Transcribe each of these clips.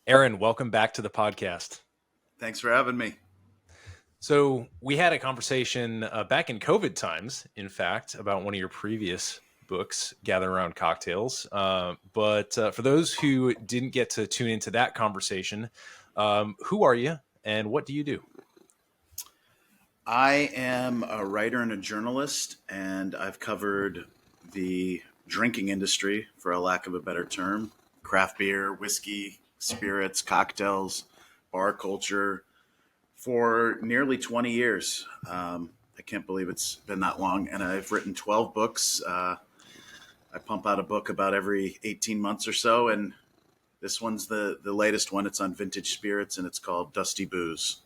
Aaron, welcome back to the podcast. Thanks for having me. So, we had a conversation back in COVID times, in fact, about one of your previous books, Gather Around Cocktails. But for those who didn't get to tune into that conversation, who are you and what do you do? I am a writer and a journalist, and I've covered the drinking industry, for a lack of a better term, craft beer, whiskey, spirits, cocktails, bar culture for nearly 20 years. I can't believe it's been that long, and I've written 12 books. I pump out a book about every 18 months or so, and this one's the latest one. It's on vintage spirits, and it's called Dusty Booze.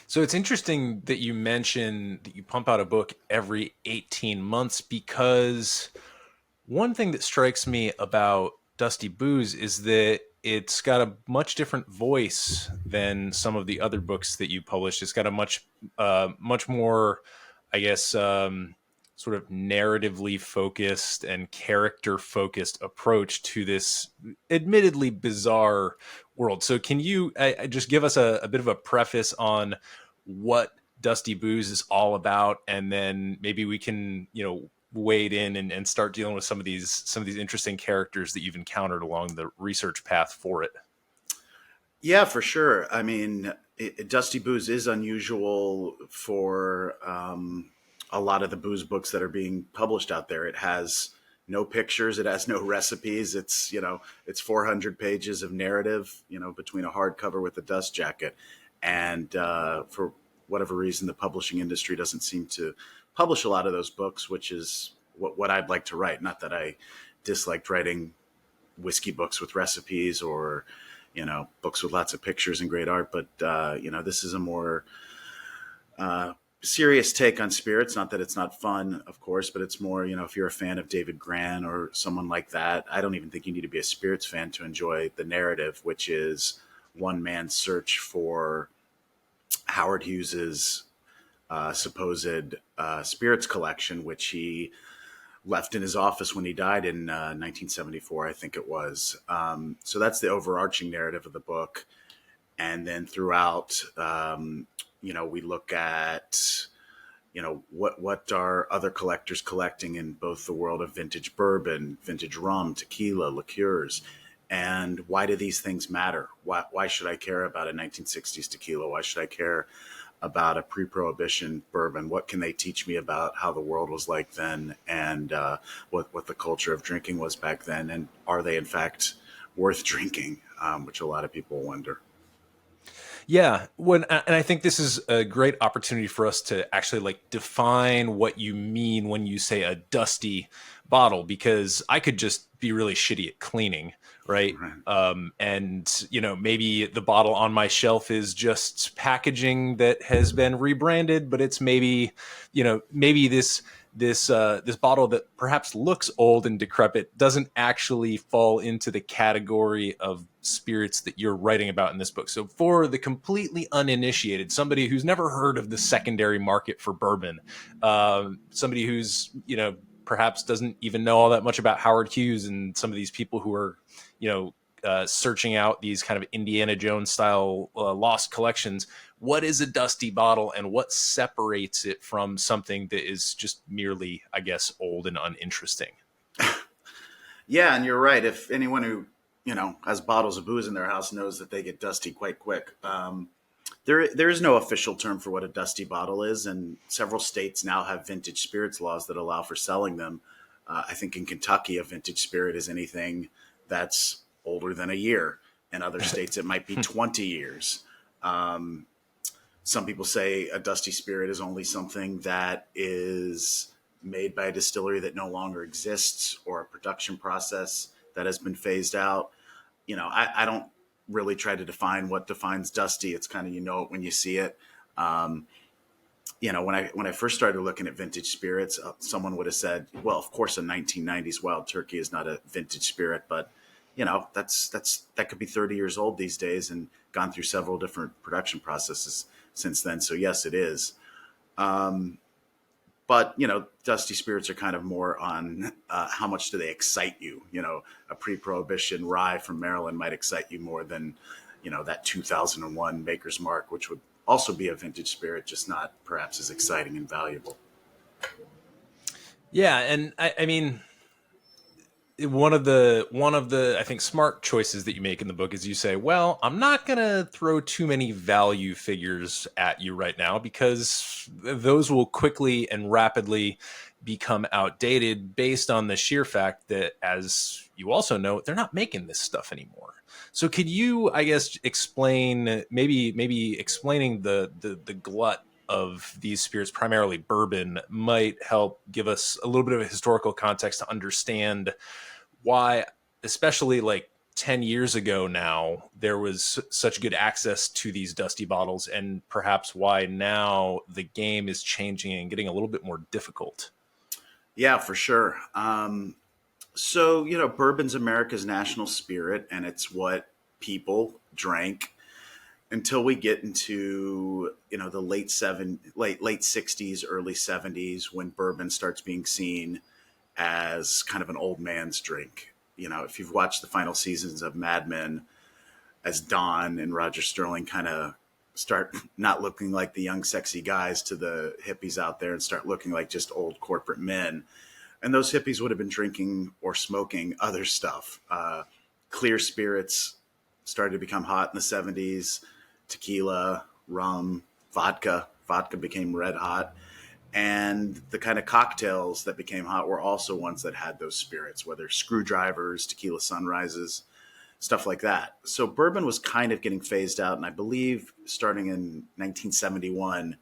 So, it's interesting that you mention that you pump out a book every 18 months because one thing that strikes me about Dusty Booze is that it's got a much different voice than some of the other books that you published. It's got a much more, I guess, sort of narratively focused and character focused approach to this admittedly bizarre world. So, can you just give us a bit of a preface on what Dusty Booze is all about, and then maybe we can, wade in and start dealing with some of these interesting characters that you've encountered along the research path for it. Yeah, for sure. I mean, Dusty Booze is unusual for a lot of the booze books that are being published out there. It has no pictures. It has no recipes. It's 400 pages of narrative, between a hardcover with a dust jacket. And for whatever reason, the publishing industry doesn't seem to publish a lot of those books, which is what I'd like to write. Not that I disliked writing whiskey books with recipes or books with lots of pictures and great art, but this is a more serious take on spirits. Not that it's not fun, of course, but it's more, if you're a fan of David Gran or someone like that, I don't even think you need to be a spirits fan to enjoy the narrative, which is one man's search for Howard Hughes's supposed spirits collection, which he left in his office when he died in 1974, I think it was. So that's the overarching narrative of the book. And then throughout, we look at, what are other collectors collecting in both the world of vintage bourbon, vintage rum, tequila, liqueurs, and why do these things matter? Why should I care about a 1960s tequila? Why should I care about a pre-prohibition bourbon? What can they teach me about how the world was like then, and what the culture of drinking was back then? And are they in fact worth drinking? Which a lot of people wonder. Yeah, and I think this is a great opportunity for us to actually like define what you mean when you say a dusty bottle, because I could just be really shitty at cleaning, right? Right. And maybe the bottle on my shelf is just packaging that has been rebranded, but it's maybe this bottle that perhaps looks old and decrepit doesn't actually fall into the category of spirits that you're writing about in this book. So for the completely uninitiated, somebody who's never heard of the secondary market for bourbon, somebody who's perhaps doesn't even know all that much about Howard Hughes and some of these people who are searching out these kind of Indiana Jones style lost collections. What is a dusty bottle, and what separates it from something that is just merely, I guess, old and uninteresting? Yeah, and you're right. If anyone who has bottles of booze in their house knows that they get dusty quite quick. There is no official term for what a dusty bottle is, and several states now have vintage spirits laws that allow for selling them. I think in Kentucky, a vintage spirit is anything that's older than a year. In other states, it might be 20 years. Um, some people say a dusty spirit is only something that is made by a distillery that no longer exists, or a production process that has been phased out. I don't really try to define what defines dusty. It's kind of, it when you see it. Um, when I first started looking at vintage spirits, someone would have said, "Well, of course, a 1990s Wild Turkey is not a vintage spirit," but that could be 30 years old these days and gone through several different production processes since then. So yes, it is. Um, But dusty spirits are kind of more on how much do they excite you. A pre-prohibition rye from Maryland might excite you more than that 2001 Maker's Mark, which would also be a vintage spirit, just not perhaps as exciting and valuable. Yeah, and I mean, one of the I think smart choices that you make in the book is you say, well, I'm not going to throw too many value figures at you right now because those will quickly and rapidly become outdated based on the sheer fact that, as you also know, they're not making this stuff anymore. So could you, I guess, explain, maybe explaining the glut of these spirits, primarily bourbon, might help give us a little bit of a historical context to understand why, especially like 10 years ago now, there was such good access to these dusty bottles, and perhaps why now the game is changing and getting a little bit more difficult. Yeah, for sure. So, bourbon's America's national spirit, and it's what people drank until we get into, the late 60s, early 70s, when bourbon starts being seen as kind of an old man's drink. If you've watched the final seasons of Mad Men, as Don and Roger Sterling kind of start not looking like the young, sexy guys to the hippies out there and start looking like just old corporate men. And those hippies would have been drinking or smoking other stuff. Clear spirits started to become hot in the 70s. Tequila, rum, vodka. Vodka became red hot. And the kind of cocktails that became hot were also ones that had those spirits, whether screwdrivers, tequila sunrises, stuff like that. So bourbon was kind of getting phased out. And I believe starting in 1971,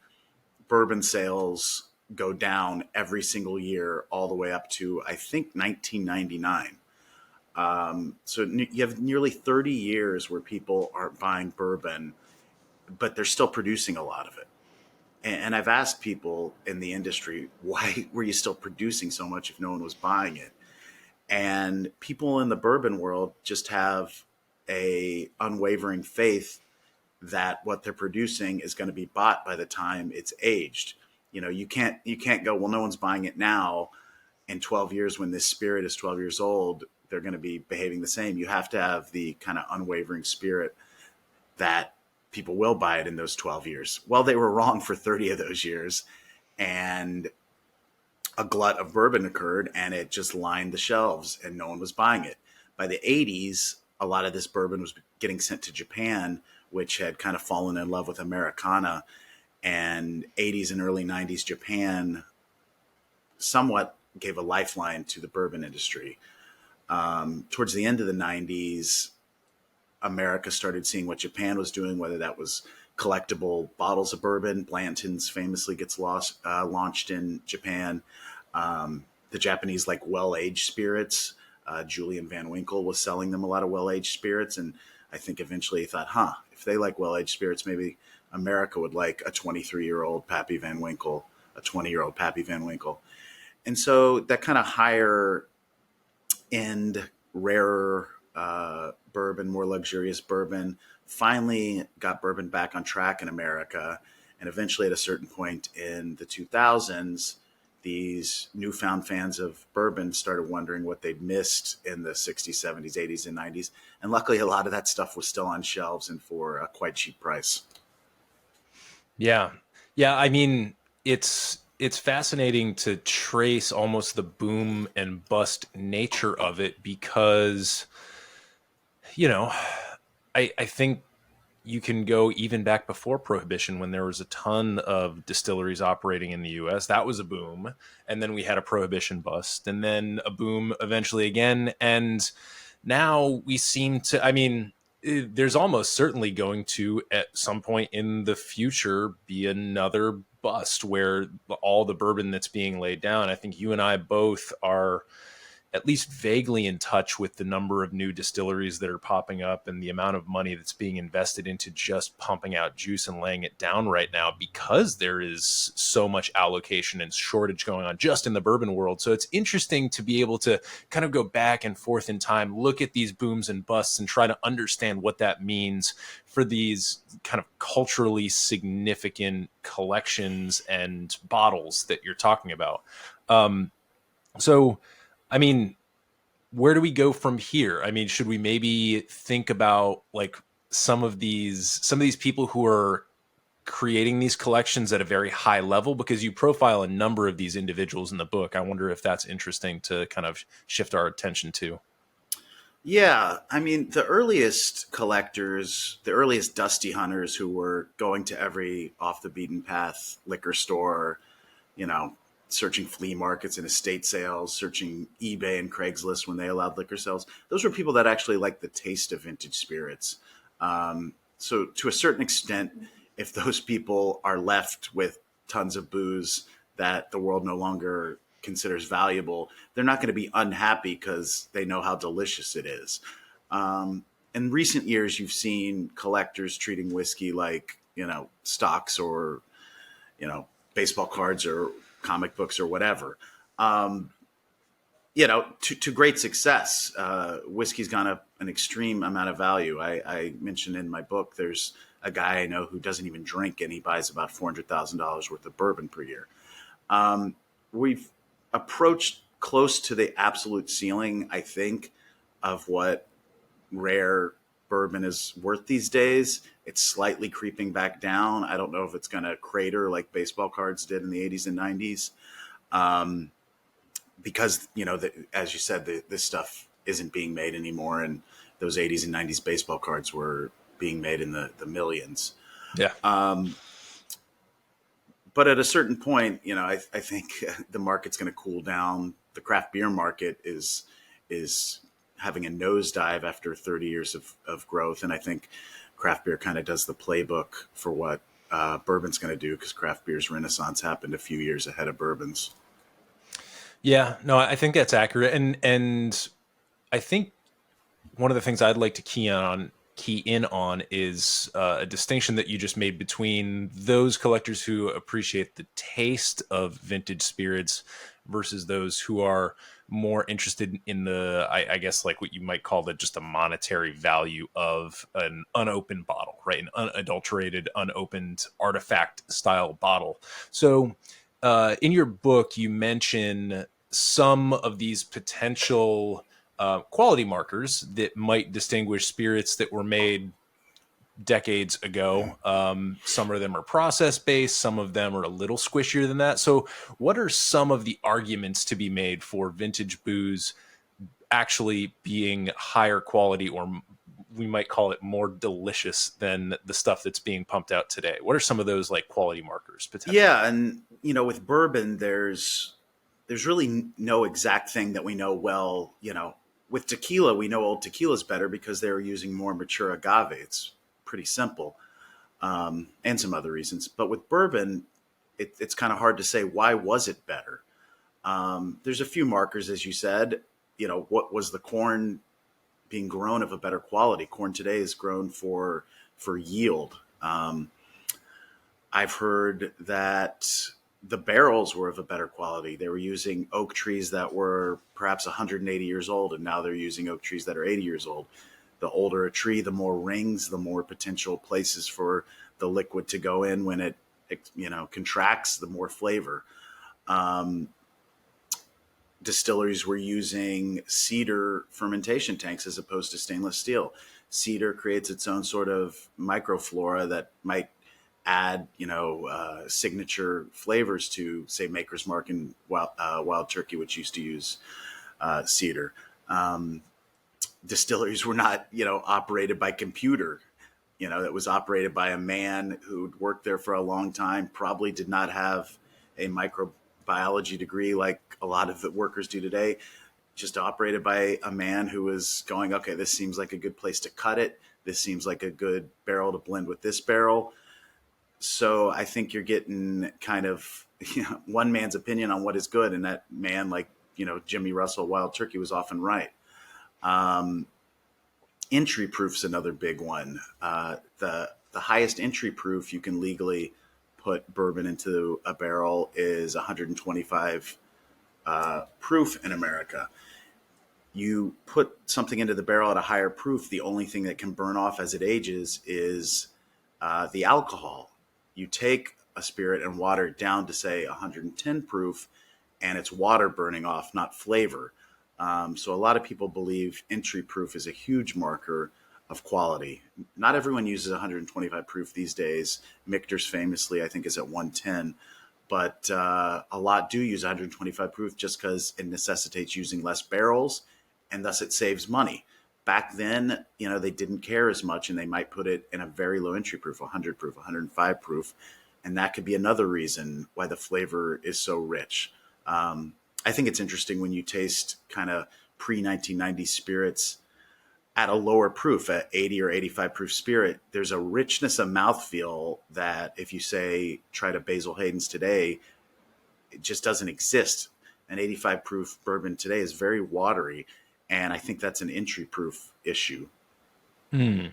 bourbon sales go down every single year all the way up to, I think, 1999. So you have nearly 30 years where people aren't buying bourbon, but they're still producing a lot of it. And I've asked people in the industry, why were you still producing so much if no one was buying it? And people in the bourbon world just have a unwavering faith that what they're producing is going to be bought by the time it's aged. You can't go, well, no one's buying it now. In 12 years, when this spirit is 12 years old, they're going to be behaving the same. You have to have the kind of unwavering spirit that people will buy it in those 12 years. Well, they were wrong for 30 of those years. And a glut of bourbon occurred and it just lined the shelves and no one was buying it. By the 80s, a lot of this bourbon was getting sent to Japan, which had kind of fallen in love with Americana. And 80s and early 90s Japan somewhat gave a lifeline to the bourbon industry. Towards the end of the 90s, America started seeing what Japan was doing, whether that was collectible bottles of bourbon. Blanton's famously gets launched in Japan. The Japanese like well-aged spirits. Julian Van Winkle was selling them a lot of well-aged spirits. And I think eventually he thought, if they like well-aged spirits, maybe America would like a 23-year-old Pappy Van Winkle, a 20-year-old Pappy Van Winkle. And so that kind of higher end, rarer bourbon, more luxurious bourbon, finally got bourbon back on track in America. And eventually at a certain point in the 2000s, these newfound fans of bourbon started wondering what they'd missed in the 60s, 70s, 80s, and 90s. And luckily, a lot of that stuff was still on shelves and for a quite cheap price. Yeah. Yeah, I mean, it's fascinating to trace almost the boom and bust nature of it because, you know, I think you can go even back before Prohibition when there was a ton of distilleries operating in the US. That was a boom. And then we had a Prohibition bust and then a boom eventually again. And now we seem to, I mean, there's almost certainly going to, at some point in the future, be another bust where all the bourbon that's being laid down. I think you and I both are at least vaguely in touch with the number of new distilleries that are popping up and the amount of money that's being invested into just pumping out juice and laying it down right now, because there is so much allocation and shortage going on just in the bourbon world. So it's interesting to be able to kind of go back and forth in time, look at these booms and busts, and try to understand what that means for these kind of culturally significant collections and bottles that you're talking about. So, I mean, where do we go from here? I mean, should we maybe think about like some of these people who are creating these collections at a very high level, because you profile a number of these individuals in the book. I wonder if that's interesting to kind of shift our attention to. Yeah, I mean, the earliest collectors, the earliest dusty hunters who were going to every off the beaten path liquor store, you know, searching flea markets and estate sales, searching eBay and Craigslist when they allowed liquor sales. Those were people that actually liked the taste of vintage spirits. So to a certain extent, if those people are left with tons of booze that the world no longer considers valuable, they're not going to be unhappy because they know how delicious it is. In recent years, you've seen collectors treating whiskey like, stocks or, baseball cards or comic books or whatever. To great success. Whiskey's gone up an extreme amount of value. I mentioned in my book, there's a guy I know who doesn't even drink, and he buys about $400,000 worth of bourbon per year. We've approached close to the absolute ceiling, I think, of what rare bourbon is worth these days. It's slightly creeping back down. I don't know if it's going to crater like baseball cards did in the 80s and 90s. Because, as you said, this stuff isn't being made anymore. And those 80s and 90s baseball cards were being made in the millions. Yeah. But at a certain point, I think the market's going to cool down. The craft beer market is having a nosedive after 30 years of growth. And I think craft beer kind of does the playbook for what bourbon's going to do, because craft beer's renaissance happened a few years ahead of bourbon's. Yeah, no, I think that's accurate. And I think one of the things I'd like to key in on is a distinction that you just made between those collectors who appreciate the taste of vintage spirits versus those who are more interested in the, I guess, like what you might call just a monetary value of an unopened bottle, right? An unadulterated, unopened artifact style bottle. So in your book, you mention some of these potential quality markers that might distinguish spirits that were made decades ago. Some of them are process based, some of them are a little squishier than that. So what are some of the arguments to be made for vintage booze actually being higher quality, or we might call it more delicious than the stuff that's being pumped out today? What are some of those like quality markers potentially? Yeah, and with bourbon, there's really no exact thing that we know well. With tequila, we know old tequila is better because they were using more mature agave. It's pretty simple, and some other reasons. But with bourbon, it's kind of hard to say why was it better. There's a few markers, as you said. What was the corn being grown of a better quality? Corn today is grown for yield. I've heard that the barrels were of a better quality. They were using oak trees that were perhaps 180 years old, and now they're using oak trees that are 80 years old. The older a tree, the more rings, the more potential places for the liquid to go in when it contracts, the more flavor. Distilleries were using cedar fermentation tanks as opposed to stainless steel. Cedar creates its own sort of microflora that might add, signature flavors to, say, Maker's Mark and Wild Turkey, which used to use cedar. Distilleries were not, operated by computer. That was operated by a man who'd worked there for a long time, probably did not have a microbiology degree like a lot of the workers do today, just operated by a man who was going, okay, this seems like a good place to cut it. This seems like a good barrel to blend with this barrel. So I think you're getting kind of one man's opinion on what is good, and that man, like Jimmy Russell Wild Turkey was often right. Um, Entry proof's another big one. The highest entry proof you can legally put bourbon into a barrel is 125 proof in America. You put something into the barrel at a higher proof, the only thing that can burn off as it ages is the alcohol. You take a spirit and water it down to say 110 proof, and it's water burning off, not flavor. So a lot of people believe entry proof is a huge marker of quality. Not everyone uses 125 proof these days. Michter's famously, I think, is at 110. But a lot do use 125 proof just because it necessitates using less barrels, and thus it saves money. Back then, they didn't care as much, and they might put it in a very low entry proof, 100 proof, 105 proof. And that could be another reason why the flavor is so rich. I think it's interesting when you taste kind of pre-1990 spirits at a lower proof, at 80 or 85 proof spirit, there's a richness of mouthfeel that if you say try to Basil Hayden's today, it just doesn't exist. An 85 proof bourbon today is very watery, and I think that's an entry proof issue. Hmm.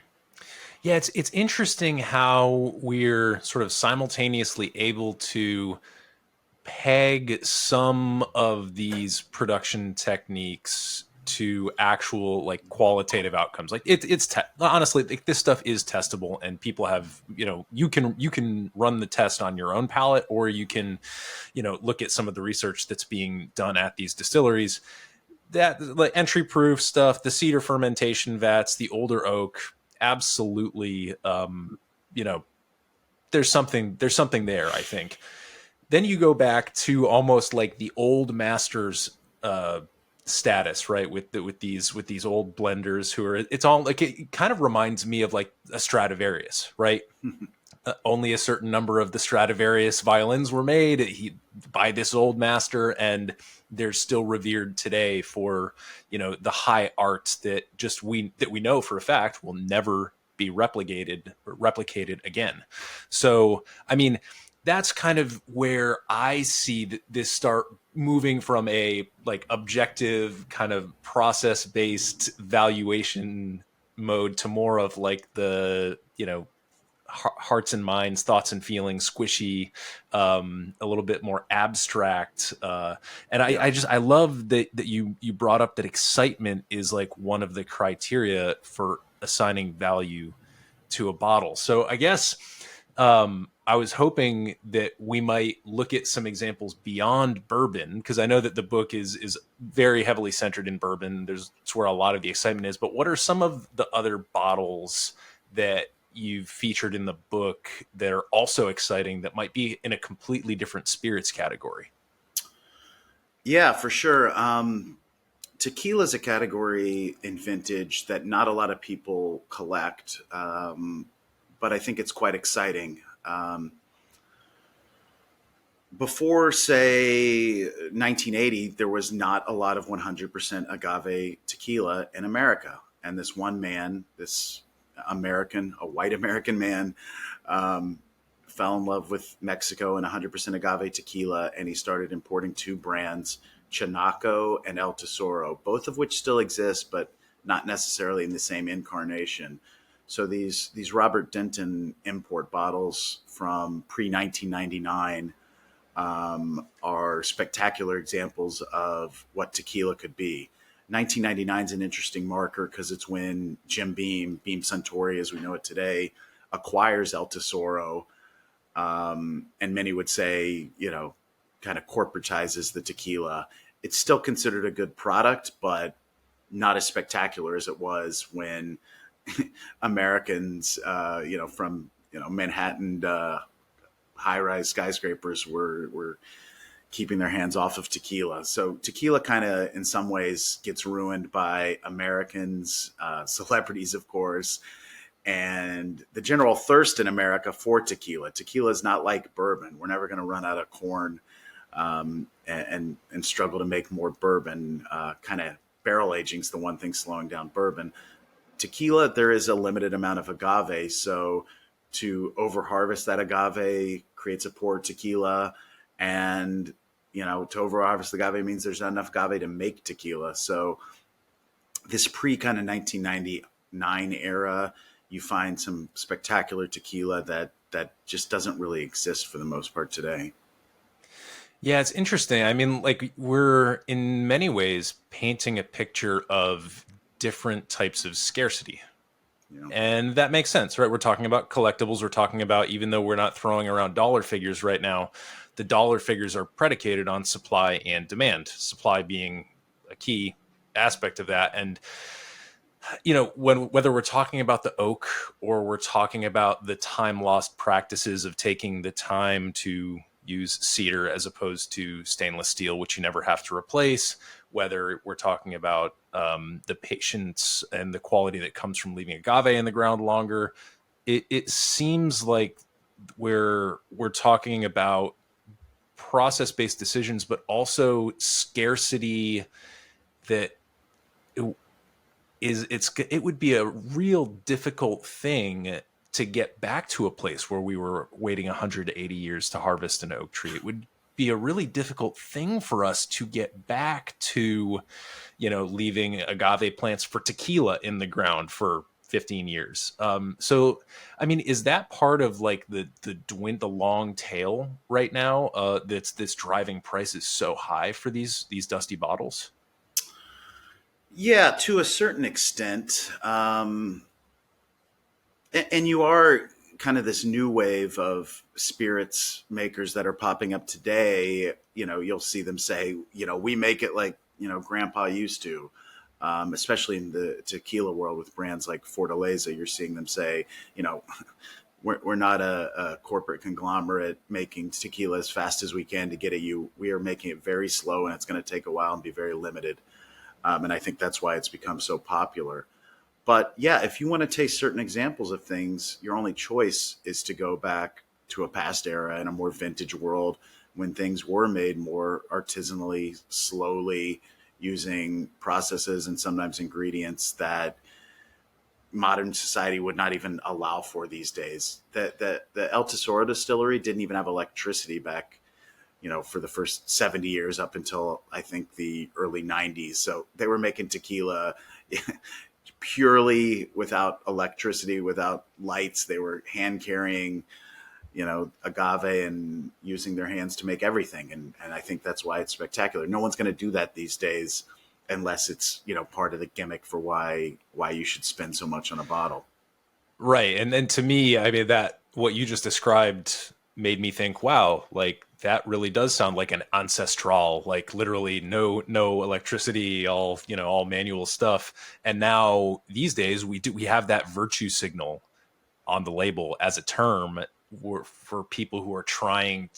Yeah, it's interesting how we're sort of simultaneously able to peg some of these production techniques to actual like qualitative outcomes. Like honestly, like, this stuff is testable, and people have, you can run the test on your own palate, or you can, look at some of the research that's being done at these distilleries. That like entry proof stuff, the cedar fermentation vats, the older oak, absolutely. You know, there's something there, I think. Then you go back to almost like the old masters status, right? With these old blenders who are, it's all like, it kind of reminds me of like a Stradivarius, right? Only a certain number of the Stradivarius violins were made by this old master, and they're still revered today for, the high art that we know for a fact will never be replicated again. So, I mean, that's kind of where I see this start moving from a like objective kind of process based valuation mode to more of like the, hearts and minds, thoughts and feelings, squishy, a little bit more abstract. And I, Yeah. I love that you brought up that excitement is like one of the criteria for assigning value to a bottle. So I guess I was hoping that we might look at some examples beyond bourbon, because I know that the book is very heavily centered in bourbon. It's where a lot of the excitement is. But what are some of the other bottles that you've featured in the book that are also exciting that might be in a completely different spirits category? Yeah, for sure. Tequila is a category in vintage that not a lot of people collect, but I think it's quite exciting. Before, say, 1980, there was not a lot of 100% agave tequila in America. And this one man, this a white American man, um, fell in love with Mexico and 100% agave tequila, and he started importing two brands, Chinaco and El Tesoro, both of which still exist, but not necessarily in the same incarnation. So these Robert Denton import bottles from pre 1999 are spectacular examples of what tequila could be. 1999 is an interesting marker because it's when Beam Suntory, as we know it today, acquires El Tesoro, and many would say, kind of corporatizes the tequila. It's still considered a good product, but not as spectacular as it was when Americans, from Manhattan high-rise skyscrapers were keeping their hands off of tequila. So tequila kind of, in some ways, gets ruined by Americans, celebrities, of course, and the general thirst in America for tequila. Tequila is not like bourbon. We're never going to run out of corn and struggle to make more bourbon. Kind of barrel aging is the one thing slowing down bourbon. Tequila, there is a limited amount of agave, so to overharvest that agave creates a poor tequila, and to over harvest agave means there's not enough agave to make tequila. So this pre kind of 1999 era, you find some spectacular tequila that just doesn't really exist for the most part today. Yeah, it's interesting. I mean, like we're in many ways painting a picture of different types of scarcity. You know, And that makes sense, right? We're talking about collectibles. We're talking about, even though we're not throwing around dollar figures right now, the dollar figures are predicated on supply and demand, supply being a key aspect of that. And, whether we're talking about the oak or we're talking about the time lost practices of taking the time to use cedar as opposed to stainless steel, which you never have to replace, whether we're talking about the patience and the quality that comes from leaving agave in the ground longer, it seems like we're talking about process-based decisions, but also scarcity that it, it would be a real difficult thing to get back to a place where we were waiting 180 years to harvest an oak tree. It would be a really difficult thing for us to get back to, leaving agave plants for tequila in the ground for 15 years. So, I mean, is that part of like the long tail right now that's driving prices so high for these dusty bottles? yeah, to a certain extent. And you are kind of this new wave of spirits makers that are popping up today. You'll see them say, we make it like, grandpa used to. Especially in the tequila world with brands like Fortaleza, you're seeing them say, we're not a corporate conglomerate making tequila as fast as we can to get at you. We are making it very slow, and it's going to take a while and be very limited. And I think that's why it's become so popular. But yeah, if you want to taste certain examples of things, your only choice is to go back to a past era in a more vintage world when things were made more artisanally, slowly, using processes and sometimes ingredients that modern society would not even allow for these days. The El Tesoro distillery didn't even have electricity back, for the first 70 years up until I think the early 90s. So they were making tequila purely without electricity, without lights. They were hand carrying, agave and using their hands to make everything. And I think that's why it's spectacular. No one's going to do that these days unless it's, part of the gimmick for why you should spend so much on a bottle. Right. And then to me, I mean, that what you just described made me think, wow, like that really does sound like an ancestral, like literally no electricity, all manual stuff. And now these days we have that virtue signal on the label as a term for people who are trying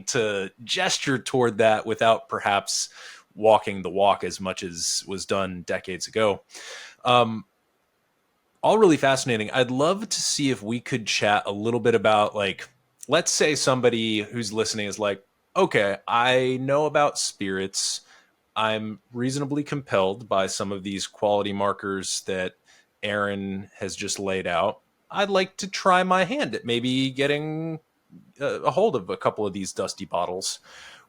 to gesture toward that without perhaps walking the walk as much as was done decades ago. Um, all really fascinating. I'd love to see if we could chat a little bit about, like, let's say somebody who's listening is like, okay, I know about spirits. I'm reasonably compelled by some of these quality markers that Aaron has just laid out. I'd like to try my hand at maybe getting a hold of a couple of these dusty bottles.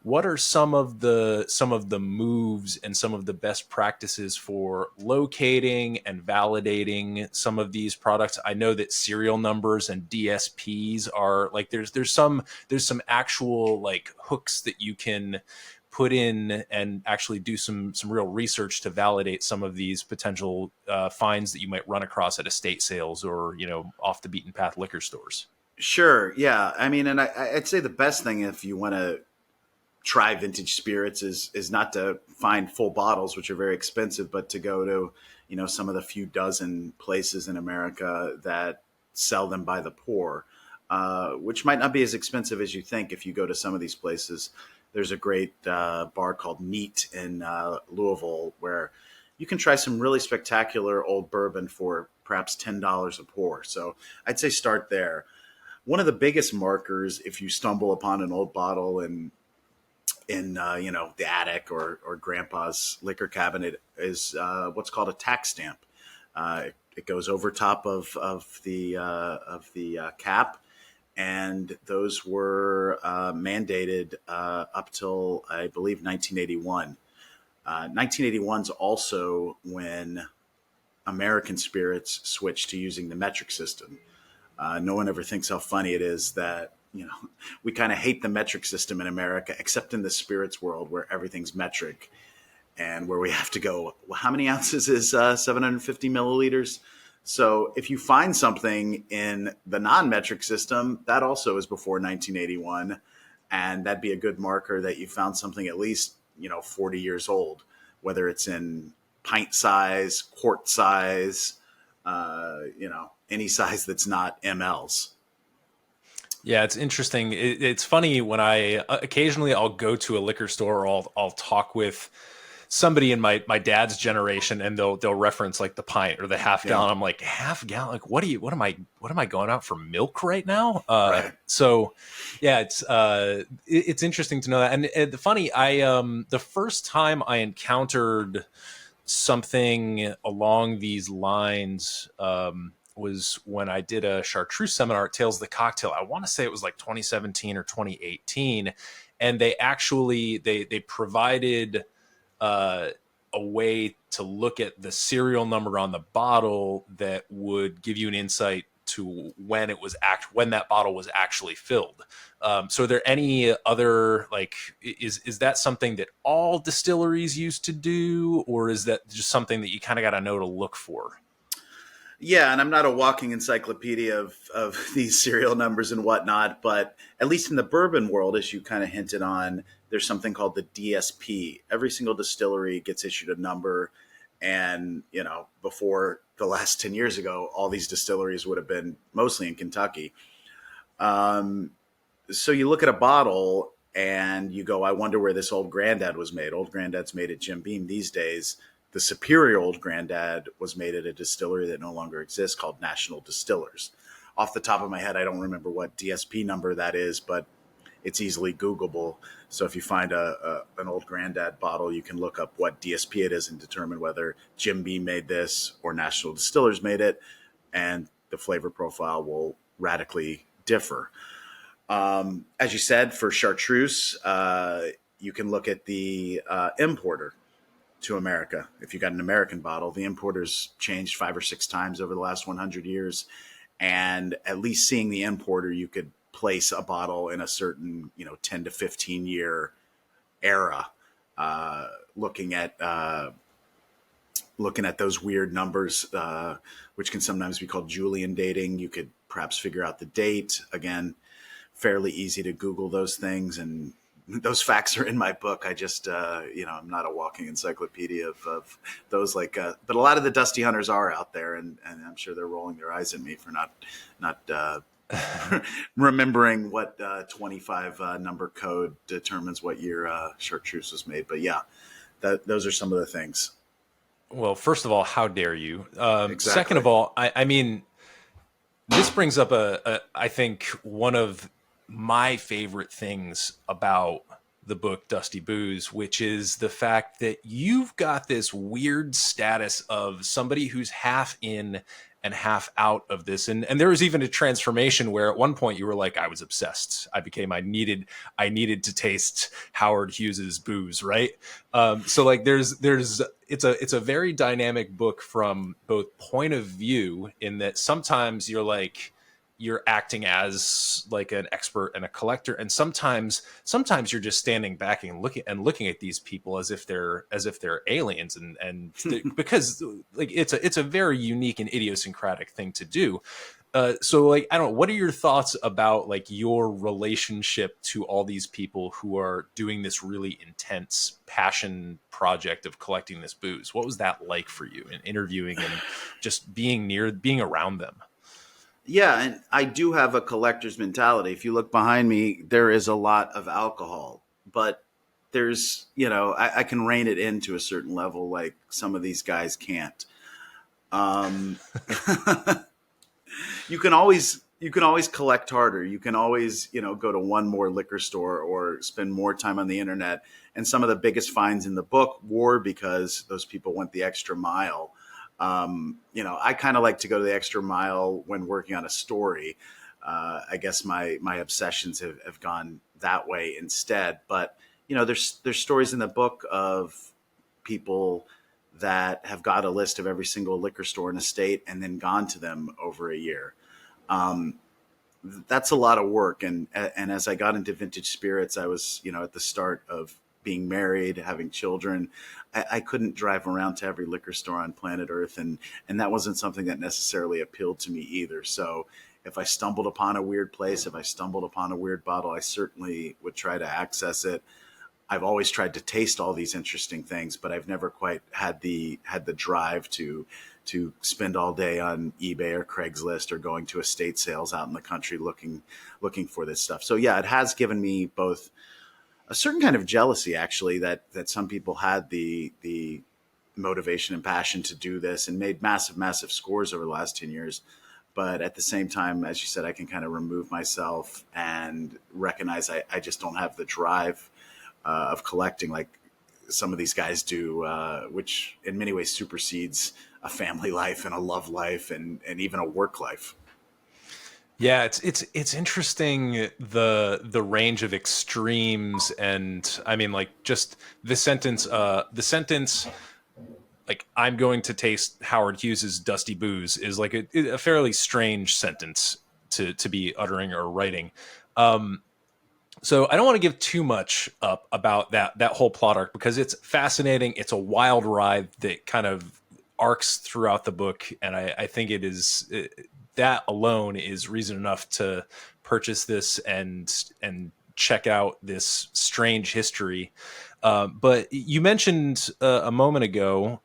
What are some of the moves and some of the best practices for locating and validating some of these products? I know that serial numbers and DSPs are like there's some actual like hooks that you can put in and actually do some real research to validate some of these potential finds that you might run across at estate sales or off the beaten path liquor stores. Sure. Yeah. I mean, and I'd say the best thing if you want to try vintage spirits is not to find full bottles, which are very expensive, but to go to, some of the few dozen places in America that sell them by the pour, which might not be as expensive as you think. If you go to some of these places, there's a great bar called Neat in Louisville where you can try some really spectacular old bourbon for perhaps $10 a pour. So I'd say start there. One of the biggest markers, if you stumble upon an old bottle in the attic or grandpa's liquor cabinet, is what's called a tax stamp. It goes over top of the cap, and those were mandated up till I believe 1981. 1981 is also when American spirits switched to using the metric system. No one ever thinks how funny it is that we kind of hate the metric system in America, except in the spirits world where everything's metric and where we have to go. Well, how many ounces is 750 milliliters? So if you find something in the non-metric system, that also is before 1981, and that'd be a good marker that you found something at least 40 years old, whether it's in pint size, quart size, any size that's not mLs. Yeah, it's interesting. It's funny when I occasionally I'll go to a liquor store, or I'll talk with somebody in my dad's generation, and they'll reference like the pint or the half gallon. I'm like, half gallon? Like, what am I going out for milk right now? Right. So yeah, it's interesting to know that. And the funny, the first time I encountered something along these lines, was when I did a chartreuse seminar at Tales of the Cocktail. I want to say it was like 2017 or 2018. And they actually, they provided a way to look at the serial number on the bottle that would give you an insight to when that bottle was actually filled. So are there any other, like, is that something that all distilleries used to do, or is that just something that you kind of got to know to look for? Yeah, and I'm not a walking encyclopedia of these serial numbers and whatnot, but at least in the bourbon world, as you kind of hinted on, there's something called the DSP. Every single distillery gets issued a number, and before the last 10 years ago, all these distilleries would have been mostly in Kentucky. So you look at a bottle and you go, I wonder where this Old Granddad was made. Old Granddad's made at Jim Beam these days. The superior Old Granddad was made at a distillery that no longer exists called National Distillers. Off the top of my head, I don't remember what DSP number that is, but it's easily Googleable. So if you find an Old Granddad bottle, you can look up what DSP it is and determine whether Jim Beam made this or National Distillers made it, and the flavor profile will radically differ. As you said, for chartreuse, you can look at the importer to America. If you got an American bottle, the importer's changed 5 or 6 times over the last 100 years. And at least seeing the importer, you could place a bottle in a certain, 10 to 15 year era, looking at those weird numbers, which can sometimes be called Julian dating. You could perhaps figure out the date. Again, fairly easy to Google those things, and those facts are in my book. I just, I'm not a walking encyclopedia of those, but a lot of the Dusty Hunters are out there, and I'm sure they're rolling their eyes at me for not remembering what 25 number code determines what year chartreuse was made. But yeah, those are some of the things. Well, first of all, how dare you? Exactly. Second of all, I mean, this brings up I think one of my favorite things about the book Dusty Booze, which is the fact that you've got this weird status of somebody who's half in and half out of this. And there was even a transformation where at one point you were like, I was obsessed. I needed to taste Howard Hughes's booze. Right. So like it's a very dynamic book from both point of view, in that sometimes you're acting as like an expert and a collector, and sometimes you're just standing back and looking at these people as if they're aliens, and because like it's a very unique and idiosyncratic thing to do. So like, I don't know, what are your thoughts about like your relationship to all these people who are doing this really intense passion project of collecting this booze? What was that like for you in interviewing and just being around them? Yeah, and I do have a collector's mentality. If you look behind me, there is a lot of alcohol, but there's, I can rein it in to a certain level, like some of these guys can't. You can always collect harder. You can always, go to one more liquor store or spend more time on the internet. And some of the biggest finds in the book were because those people went the extra mile. I kind of like to go to the extra mile when working on a story. I guess my obsessions have gone that way instead. But there's stories in the book of people that have got a list of every single liquor store in a state and then gone to them over a year. Um, that's a lot of work. And as I got into vintage spirits, I was, at the start of being married, having children. I couldn't drive around to every liquor store on planet Earth, and that wasn't something that necessarily appealed to me either. So if I stumbled upon a weird place, if I stumbled upon a weird bottle, I certainly would try to access it. I've always tried to taste all these interesting things, but I've never quite had the drive to spend all day on eBay or Craigslist or going to estate sales out in the country looking for this stuff. So yeah, it has given me both a certain kind of jealousy, actually, that some people had the motivation and passion to do this and made massive scores over the last 10 years. But at the same time, as you said, I can kind of remove myself and recognize I just don't have the drive of collecting like some of these guys do, which in many ways supersedes a family life and a love life and even a work life. Yeah, it's interesting the range of extremes, and I mean, like, just the sentence like, I'm going to taste Howard Hughes's Dusty Booze is like a fairly strange sentence to be uttering or writing. So I don't want to give too much up about that whole plot arc, because it's fascinating. It's a wild ride that kind of arcs throughout the book, and I think that alone is reason enough to purchase this and check out this strange history. But you mentioned a moment ago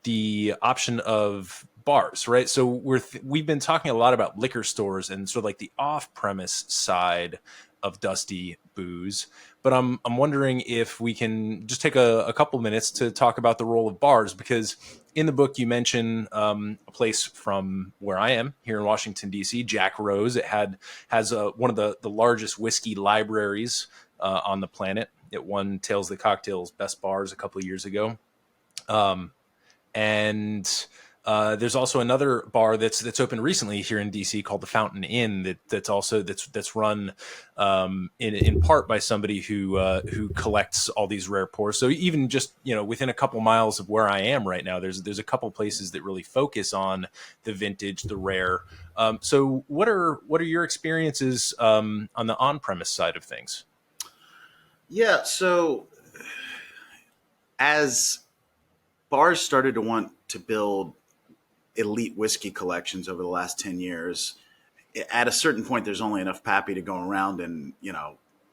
the option of bars, right? So we've been talking a lot about liquor stores and sort of like the off-premise side of Dusty Booze, but I'm wondering if we can just take a couple minutes to talk about the role of bars, because in the book you mention a place from where I am here in Washington D.C., Jack Rose. It has one of the largest whiskey libraries on the planet. It won Tales of the Cocktails Best Bars a couple of years ago. And there's also another bar that's opened recently here in DC called the Fountain Inn that's run in part by somebody who collects all these rare pours. So even just within a couple miles of where I am right now, there's a couple places that really focus on the vintage, the rare. So what are your experiences on the on-premise side of things? Yeah, so as bars started to want to build elite whiskey collections over the last 10 years, at a certain point, there's only enough pappy to go around in,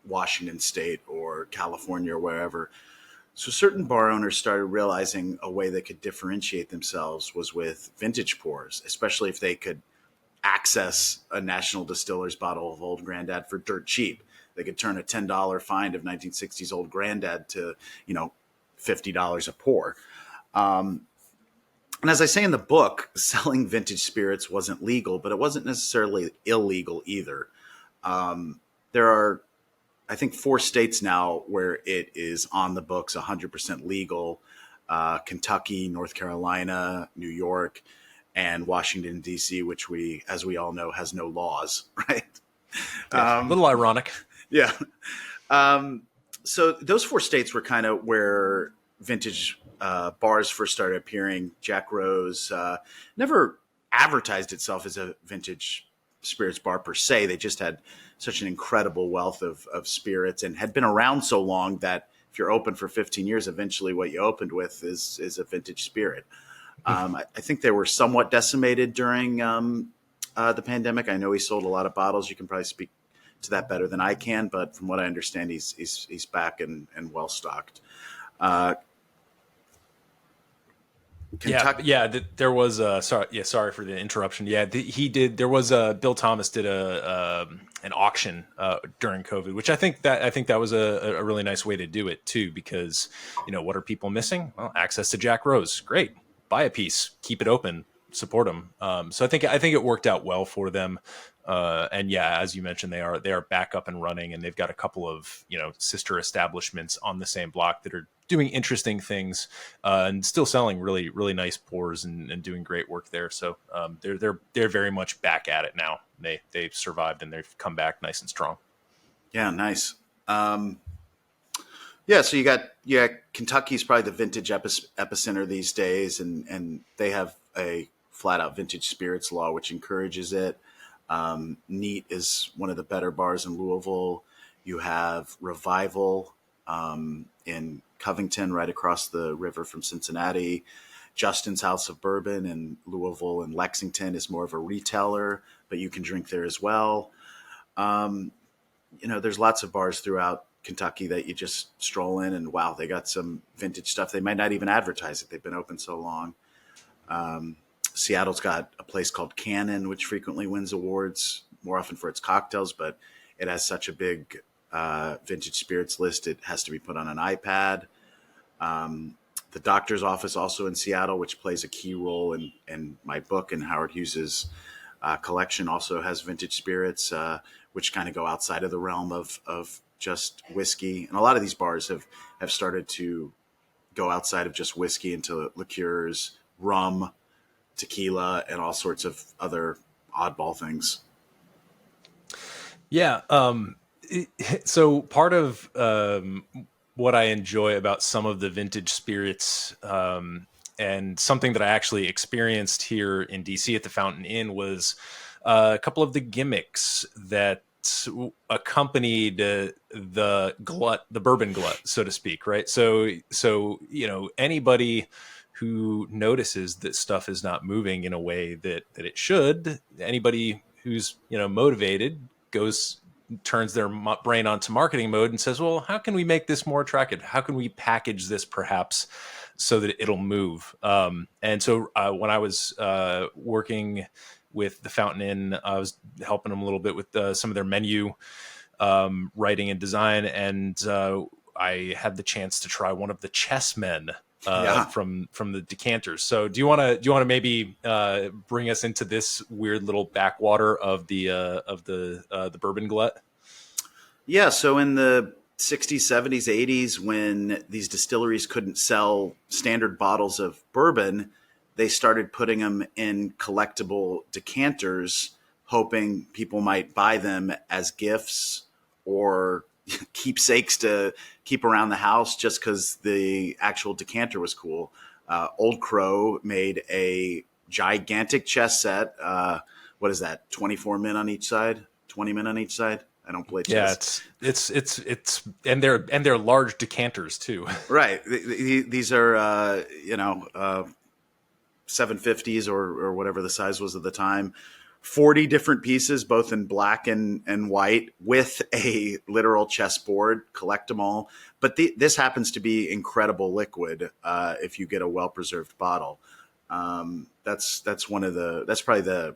Washington State or California or wherever. So certain bar owners started realizing a way they could differentiate themselves was with vintage pours, especially if they could access a National Distiller's bottle of Old Grandad for dirt cheap. They could turn a $10 find of 1960s Old Grandad to, $50 a pour. And as I say in the book, selling vintage spirits wasn't legal, but it wasn't necessarily illegal either. There are, I think, 4 states now where it is on the books, 100% legal. Kentucky, North Carolina, New York, and Washington, D.C., which as we all know, has no laws, right? Yeah, a little ironic. Yeah. So those 4 states were kind of where vintage bars first started appearing. Jack Rose never advertised itself as a vintage spirits bar per se. They just had such an incredible wealth of spirits and had been around so long that if you're open for 15 years, eventually what you opened with is a vintage spirit. I think they were somewhat decimated during the pandemic. I know he sold a lot of bottles. You can probably speak to that better than I can, but from what I understand, he's back and well stocked. Kentucky. There was sorry for the interruption. He did. There was Bill Thomas did an auction during COVID, which I think that was a really nice way to do it too, because what are people missing? Well, access to Jack Rose. Great, buy a piece, keep it open. support them. So I think it worked out well for them. And yeah, as you mentioned, they are back up and running, and they've got a couple of sister establishments on the same block that are doing interesting things and still selling really really nice pours and doing great work there. So they're very much back at it now. They've survived and they've come back nice and strong. Yeah, nice. Um, yeah, so you got Kentucky's probably the vintage epicenter these days, and they have a flat out vintage spirits law which encourages it. Neat is one of the better bars in Louisville. You have Revival in Covington, right across the river from Cincinnati. Justin's House of Bourbon in Louisville and Lexington is more of a retailer, but you can drink there as well. Um, there's lots of bars throughout Kentucky that you just stroll in and wow, they got some vintage stuff. They might not even advertise it. They've been open so long. Um, Seattle's got a place called Cannon, which frequently wins awards more often for its cocktails, but it has such a big vintage spirits list. It has to be put on an iPad. Um, the doctor's office also in Seattle, which plays a key role in my book, and Howard Hughes's collection also has vintage spirits, which kind of go outside of the realm of just whiskey. And a lot of these bars have started to go outside of just whiskey into liqueurs, rum, tequila, and all sorts of other oddball things. Yeah. So part of what I enjoy about some of the vintage spirits, and something that I actually experienced here in DC at the Fountain Inn, was a couple of the gimmicks that accompanied the bourbon glut, so to speak, right? So anybody who notices that stuff is not moving in a way that it should, anybody who's motivated goes turns their brain onto marketing mode and says, well, how can we make this more attractive? How can we package this perhaps so that it'll move? And so when I was working with the Fountain Inn, I was helping them a little bit with some of their menu writing and design. And I had the chance to try one of the chessmen Yeah. from the decanters. So do you want to maybe bring us into this weird little backwater of the bourbon glut? Yeah. So in the 60s, 70s, 80s, when these distilleries couldn't sell standard bottles of bourbon, they started putting them in collectible decanters, hoping people might buy them as gifts or keepsakes to keep around the house just because the actual decanter was cool. Old Crow made a gigantic chess set. What is that? 24 men on each side, 20 men on each side. I don't play Yeah, chess. it's and they're large decanters too. Right. These are 750s or whatever the size was at the time. 40 different pieces, both in black and white, with a literal chessboard. Collect them all. But this happens to be incredible liquid if you get a well preserved bottle. That's probably the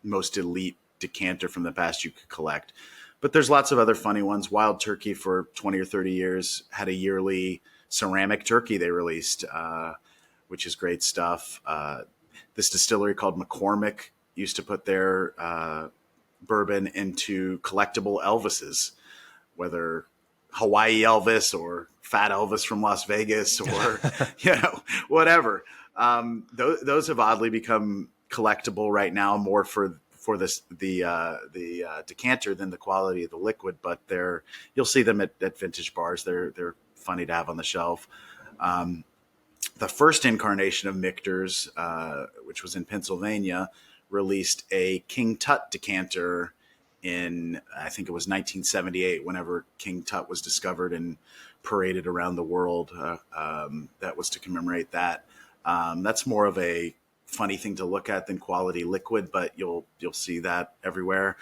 most elite decanter from the past you could collect. But there's lots of other funny ones. Wild Turkey for 20 or 30 years had a yearly ceramic turkey they released, which is great stuff. This distillery called McCormick used to put their bourbon into collectible Elvises, whether Hawaii Elvis or Fat Elvis from Las Vegas or whatever. Those have oddly become collectible right now, more for the decanter than the quality of the liquid. But you'll see them at vintage bars. They're funny to have on the shelf. The first incarnation of Michter's, which was in Pennsylvania, released a King Tut decanter in, I think it was 1978, whenever King Tut was discovered and paraded around the world. That was to commemorate that. That's more of a funny thing to look at than quality liquid, but you'll see that everywhere.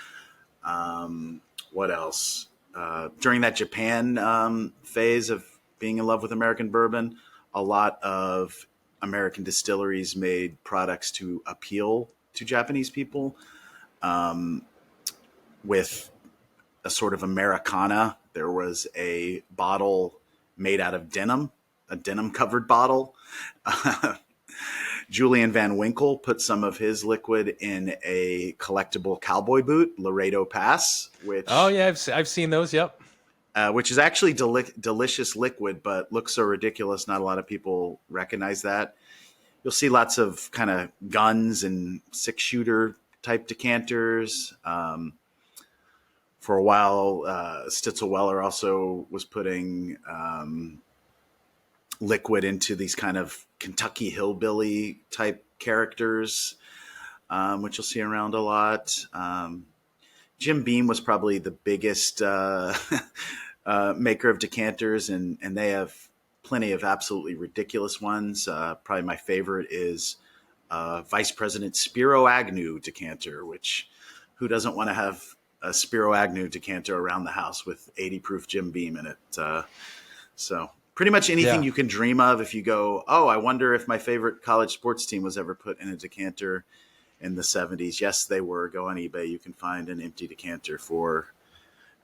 What else? During that Japan phase of being in love with American bourbon, a lot of American distilleries made products to appeal to Japanese people, with a sort of Americana. There was a bottle made out of denim, a denim covered bottle. Julian Van Winkle put some of his liquid in a collectible cowboy boot, Laredo Pass, Oh yeah, I've seen those. Yep. which is actually delicious liquid, but looks so ridiculous. Not a lot of people recognize that. You'll see lots of kind of guns and 6-shooter type decanters. For a while, Stitzelweller also was putting liquid into these kind of Kentucky hillbilly type characters, which you'll see around a lot. Jim Beam was probably the biggest maker of decanters, and they have plenty of absolutely ridiculous ones. Probably my favorite is Vice President Spiro Agnew decanter, which who doesn't want to have a Spiro Agnew decanter around the house with 80 proof Jim Beam in it? So pretty much anything Yeah. you can dream of. If you go, oh, I wonder if my favorite college sports team was ever put in a decanter in the 70s. Yes, they were. Go on eBay. You can find an empty decanter for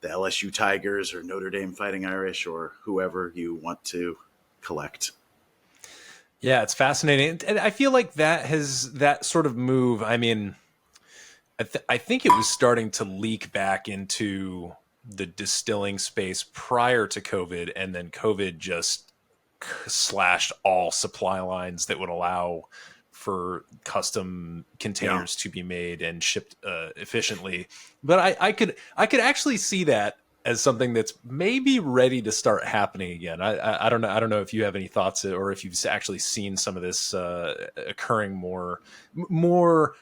the LSU Tigers or Notre Dame Fighting Irish or whoever you want to collect. Yeah, it's fascinating. And I feel like that sort of move. I mean, I think it was starting to leak back into the distilling space prior to COVID, and then COVID just slashed all supply lines that would allow for custom containers to be made and shipped efficiently. But I could actually see that as something that's maybe ready to start happening again. I don't know. I don't know if you have any thoughts or if you've actually seen some of this occurring more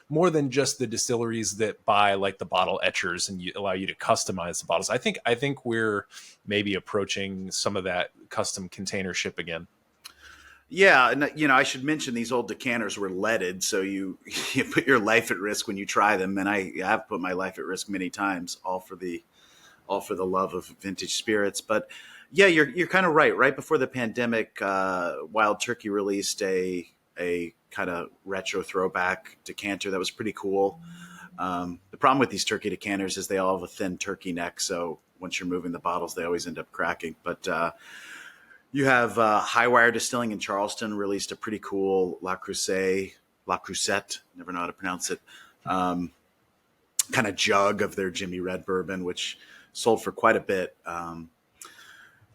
than just the distilleries that buy like the bottle etchers and allow you to customize the bottles. I think we're maybe approaching some of that custom container ship again. Yeah, and I should mention these old decanters were leaded, so you you put your life at risk when you try them, and I have put my life at risk many times, all for the love of vintage spirits. But yeah, you're kind of right. Right before the pandemic, Wild Turkey released a kind of retro throwback decanter that was pretty cool. The problem with these turkey decanters is they all have a thin turkey neck, so once you're moving the bottles, they always end up cracking. But you have Highwire Distilling in Charleston released a pretty cool La Crusette, never know how to pronounce it, kind of jug of their Jimmy Red bourbon, which sold for quite a bit.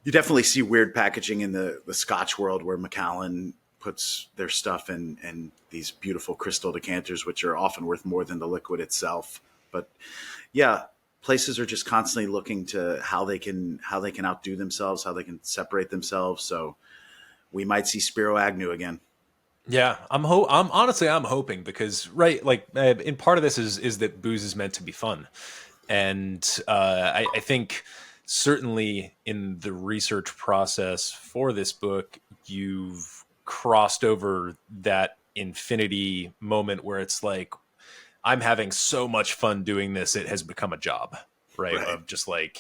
You definitely see weird packaging in the Scotch world where Macallan puts their stuff in these beautiful crystal decanters, which are often worth more than the liquid itself. But yeah, places are just constantly looking to how they can outdo themselves, how they can separate themselves. So we might see Spiro Agnew again. Yeah, I'm honestly I'm hoping because right, like, in part of this is that booze is meant to be fun, and I think certainly in the research process for this book, you've crossed over that infinity moment where it's like I'm having so much fun doing this, it has become a job, right? Right. Of just like,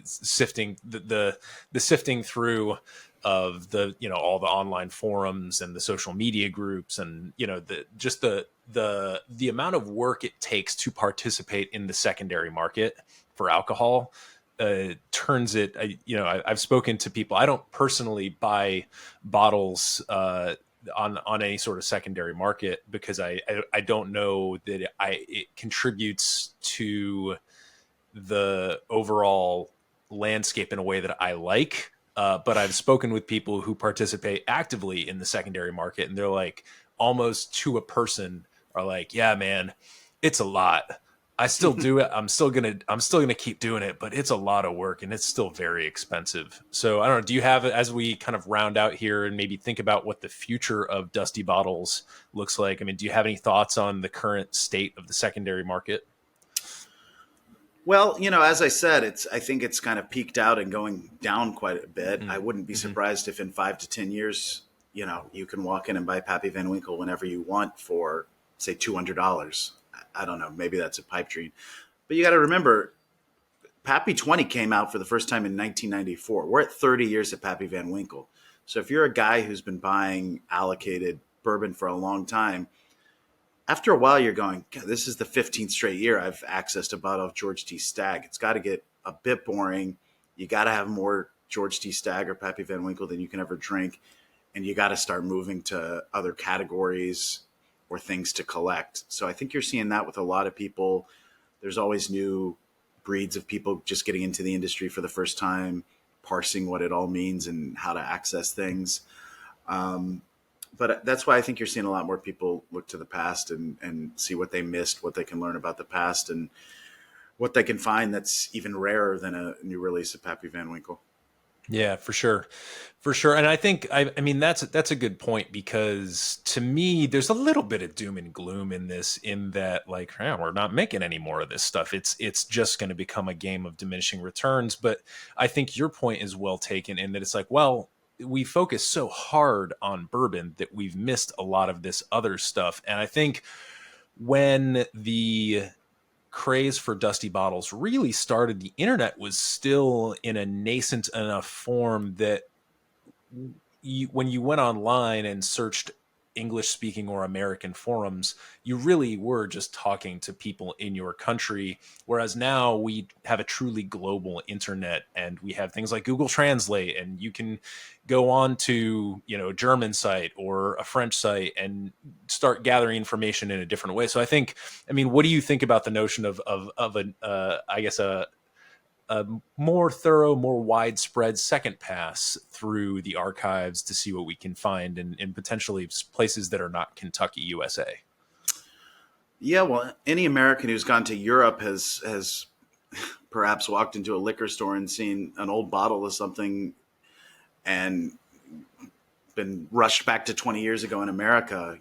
sifting the sifting through of the, all the online forums and the social media groups and, the amount of work it takes to participate in the secondary market for alcohol turns it, I've spoken to people. I don't personally buy bottles on any sort of secondary market because I don't know that it contributes to the overall landscape in a way that I like. But I've spoken with people who participate actively in the secondary market, and they're like, almost to a person, are like, yeah, man, it's a lot. I still do it. I'm still gonna keep doing it, but it's a lot of work and it's still very expensive. So I don't know. Do you have, as we kind of round out here and maybe think about what the future of Dusty Bottles looks like? I mean, do you have any thoughts on the current state of the secondary market? Well, as I said, I think it's kind of peaked out and going down quite a bit. I wouldn't be surprised if in 5 to 10 years, you can walk in and buy Pappy Van Winkle whenever you want for, say, $200. I don't know. Maybe that's a pipe dream. But you got to remember, Pappy 20 came out for the first time in 1994. We're at 30 years of Pappy Van Winkle. So if you're a guy who's been buying allocated bourbon for a long time, after a while you're going, God, this is the 15th straight year I've accessed a bottle of George T. Stagg. It's got to get a bit boring. You got to have more George T. Stagg or Pappy Van Winkle than you can ever drink. and you got to start moving to other categories or things to collect. So I think you're seeing that with a lot of people. There's always new breeds of people just getting into the industry for the first time, parsing what it all means and how to access things. But that's why I think you're seeing a lot more people look to the past and see what they missed, what they can learn about the past, and what they can find that's even rarer than a new release of Pappy Van Winkle. Yeah, for sure. For sure. And I think I mean that's a good point, because to me there's a little bit of doom and gloom in this, in that like, we're not making any more of this stuff. It's just going to become a game of diminishing returns. But I think your point is well taken, in that it's like, well, we focus so hard on bourbon that we've missed a lot of this other stuff. And I think when the craze for dusty bottles really started, the internet was still in a nascent enough form that when you went online and searched English speaking or American forums, you really were just talking to people in your country. Whereas now we have a truly global internet, and we have things like Google Translate, and you can go on to, a German site or a French site and start gathering information in a different way. So I mean, what do you think about the notion of a more thorough, more widespread second pass through the archives to see what we can find in potentially places that are not Kentucky, USA? Yeah, well, any American who's gone to Europe has perhaps walked into a liquor store and seen an old bottle of something and been rushed back to 20 years ago in America.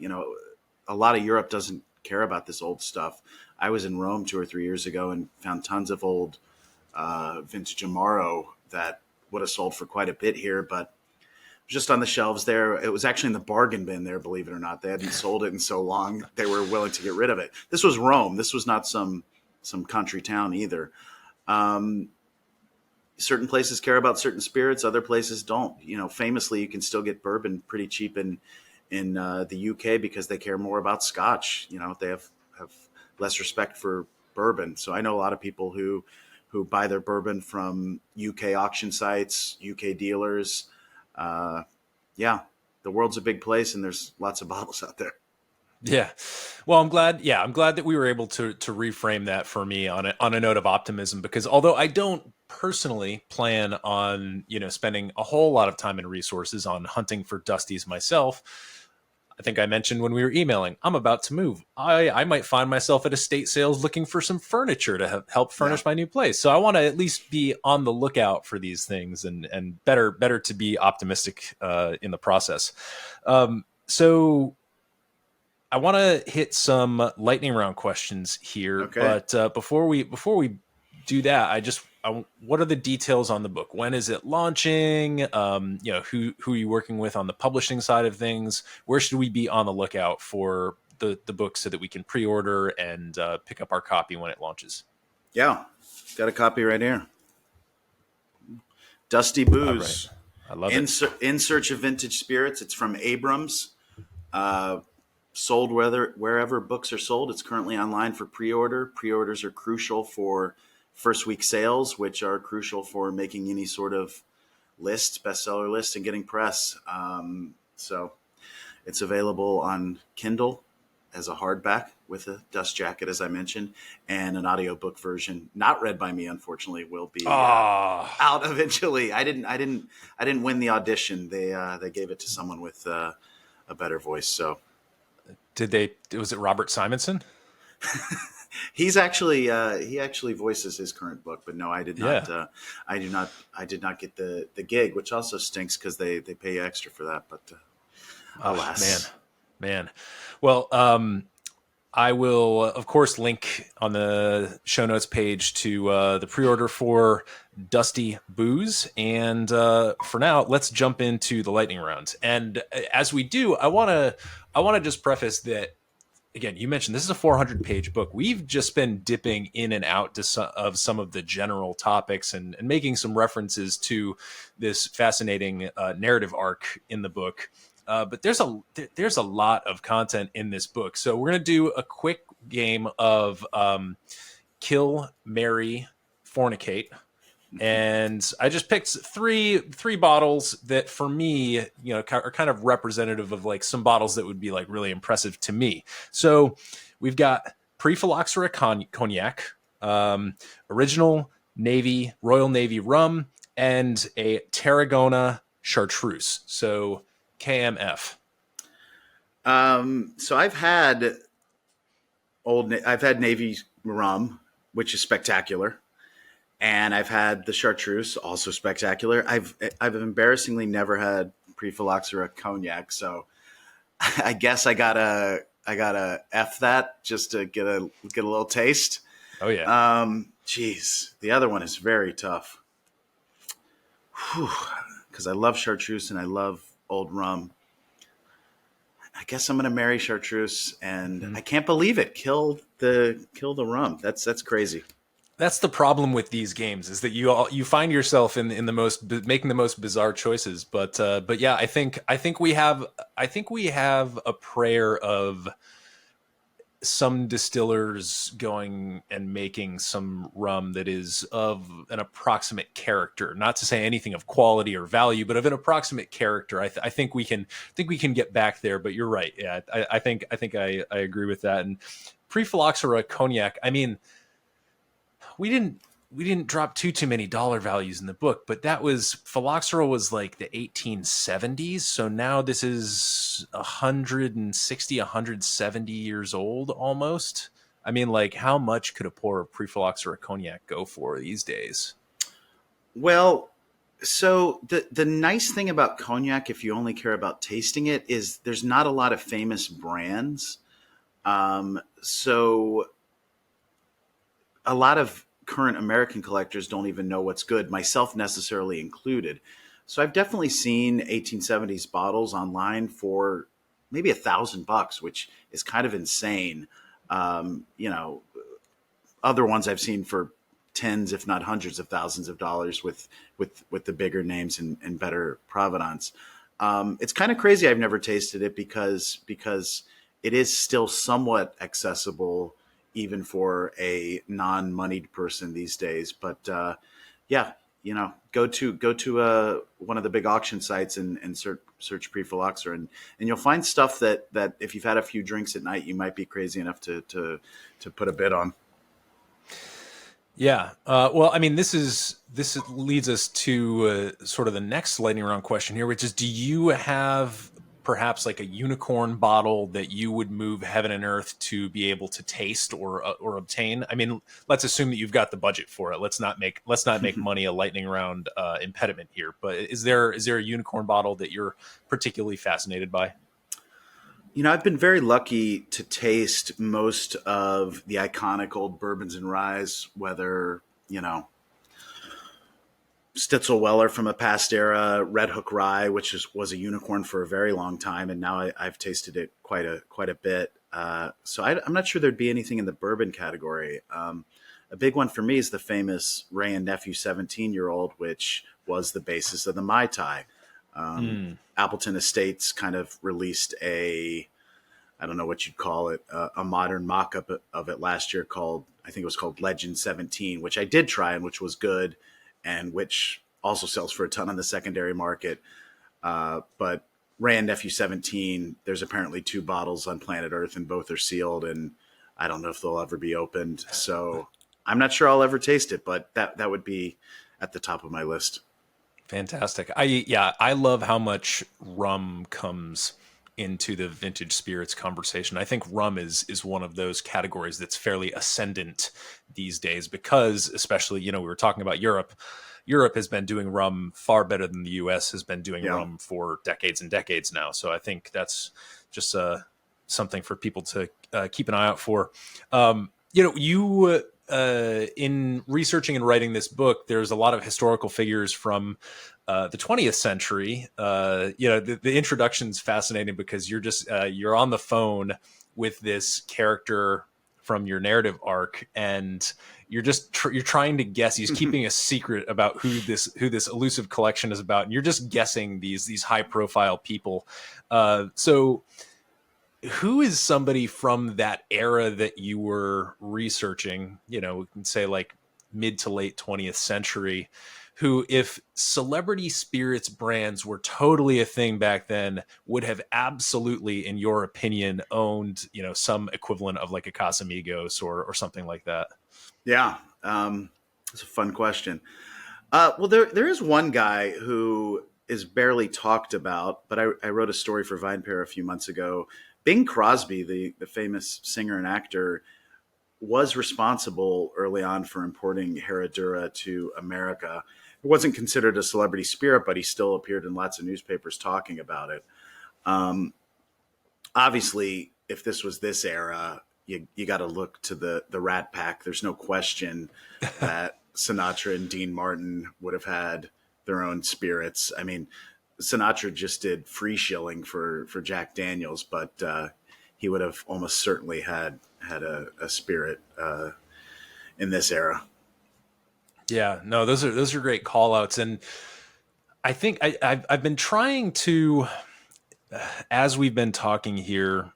A lot of Europe doesn't care about this old stuff. I was in Rome 2 or 3 years ago and found tons of old vintage Amaro that would have sold for quite a bit here, but just on the shelves there. It was actually in the bargain bin there, believe it or not. They hadn't sold it in so long, they were willing to get rid of it. This was Rome. This was not some country town either. Certain places care about certain spirits, other places don't. Famously, you can still get bourbon pretty cheap in the UK because they care more about Scotch. They have less respect for bourbon. So I know a lot of people who buy their bourbon from UK auction sites, UK dealers. Yeah, the world's a big place, and there's lots of bottles out there. Yeah. Well, I'm glad that we were able to reframe that for me on a note of optimism, because although I don't personally plan on, spending a whole lot of time and resources on hunting for dusties myself, I think I mentioned when we were emailing, I'm about to move. I might find myself at estate sales looking for some furniture to help furnish my new place. So I want to at least be on the lookout for these things, and better to be optimistic in the process. So I want to hit some lightning round questions here, Okay. but before we do that, what are the details on the book? When is it launching? Who are you working with on the publishing side of things? Where should we be on the lookout for the book so that we can pre-order and pick up our copy when it launches? Yeah, got a copy right here. Dusty Booze. Right. I love it. In Search of Vintage Spirits. It's from Abrams. Sold wherever books are sold. It's currently online for pre-order. Pre-orders are crucial for first week sales, which are crucial for making any sort of list, bestseller list, and getting press. So it's available on Kindle as a hardback with a dust jacket, as I mentioned, and an audiobook version, not read by me, unfortunately, will be out eventually. I didn't win the audition. They gave it to someone with a better voice. So was it Robert Simonson? He actually voices his current book, but no, I did not. Yeah. I did not get the gig, which also stinks because they pay you extra for that. But alas, man. Well, I will of course link on the show notes page to the pre-order for Dusty Booze. And for now, let's jump into the lightning round. And as we do, I want to just preface that, again, you mentioned this is a 400-page book. We've just been dipping in and out of some of the general topics and making some references to this fascinating narrative arc in the book. But there's a lot of content in this book. So we're going to do a quick game of Kill, Marry, Fornicate. And I just picked three bottles that for me, are kind of representative of like some bottles that would be like really impressive to me. So we've got pre-phylloxera cognac, original Navy, Royal Navy rum, and a Tarragona chartreuse. So KMF. So I've had Navy rum, which is spectacular, and I've had the chartreuse, also spectacular. I've embarrassingly never had pre-phylloxera cognac, so I guess I gotta F that just to get a little taste. Oh yeah. Geez, the other one is very tough. Because I love chartreuse and I love old rum. I guess I'm gonna marry chartreuse, and I can't believe it. Kill the rum. That's crazy. That's the problem with these games is that you find yourself in the most making the most bizarre choices. But yeah, I think we have a prayer of some distillers going and making some rum that is of an approximate character. Not to say anything of quality or value, but of an approximate character. I think we can get back there. But you're right. Yeah, I agree with that. And pre-phylloxera cognac. I mean, we didn't drop too many dollar values in the book, but that was phylloxera was like the 1870s. So now this is 160, 170 years old almost. I mean, like, how much could a pour of pre-phylloxera cognac go for these days? Well, so the nice thing about cognac, if you only care about tasting it, is there's not a lot of famous brands. So a lot of current American collectors don't even know what's good, myself necessarily included. So I've definitely seen 1870s bottles online for maybe $1,000, which is kind of insane. You know, other ones I've seen for tens, if not hundreds of thousands of dollars with the bigger names and better provenance. It's kind of crazy. I've never tasted it because it is still somewhat accessible even for a non-moneyed person these days. But yeah, you know, go to one of the big auction sites and search pre-phylloxera, and you'll find stuff that if you've had a few drinks at night, you might be crazy enough to put a bid on. Yeah. Well, I mean, this leads us to sort of the next lightning round question here, which is: do you have perhaps like a unicorn bottle that you would move heaven and earth to be able to taste or obtain? I mean, let's assume that you've got the budget for it. Let's not make money a lightning round impediment here. But is there a unicorn bottle that you're particularly fascinated by? You know, I've been very lucky to taste most of the iconic old bourbons and ryes, whether, you know, Stitzel Weller from a past era, Red Hook Rye, which was a unicorn for a very long time, and now I've tasted it quite a bit. So I'm not sure there'd be anything in the bourbon category. A big one for me is the famous Ray and Nephew 17-year-old, which was the basis of the Mai Tai. Appleton Estates kind of released I don't know what you'd call it, a modern mock-up of it last year I think it was called Legend 17, which I did try and which was good, and which also sells for a ton on the secondary market. But Ray and Nephew 17, there's apparently 2 bottles on planet Earth, and both are sealed, and I don't know if they'll ever be opened. So I'm not sure I'll ever taste it, but that would be at the top of my list. Fantastic. I love how much rum comes into the vintage spirits conversation. I think rum is one of those categories that's fairly ascendant these days because, especially, we were talking about Europe. Europe has been doing rum far better than the US has been doing rum for decades and decades now. So I think that's just something for people to keep an eye out for. You in researching and writing this book, there's a lot of historical figures from the 20th century. The introduction's fascinating because you're on the phone with this character from your narrative arc, and you're you're trying to guess. He's keeping a secret about who this elusive collection is about, and you're just guessing these high profile people. So who is somebody from that era that you were researching? We can say like mid to late 20th century, who, if celebrity spirits brands were totally a thing back then, would have absolutely, in your opinion, owned, some equivalent of like a Casamigos or something like that? Yeah, it's a fun question. Well, there is one guy who is barely talked about, but I wrote a story for VinePair a few months ago. Bing Crosby, the famous singer and actor, was responsible early on for importing Herradura to America. It wasn't considered a celebrity spirit, but he still appeared in lots of newspapers talking about it. Um, Obviously, if this was this era, you got to look to the Rat Pack. There's no question that Sinatra and Dean Martin would have had their own spirits. I mean, Sinatra just did free shilling for Jack Daniels, but he would have almost certainly had a spirit in this era. Yeah, no, those are great call outs. And I think I've been trying to, as we've been talking here,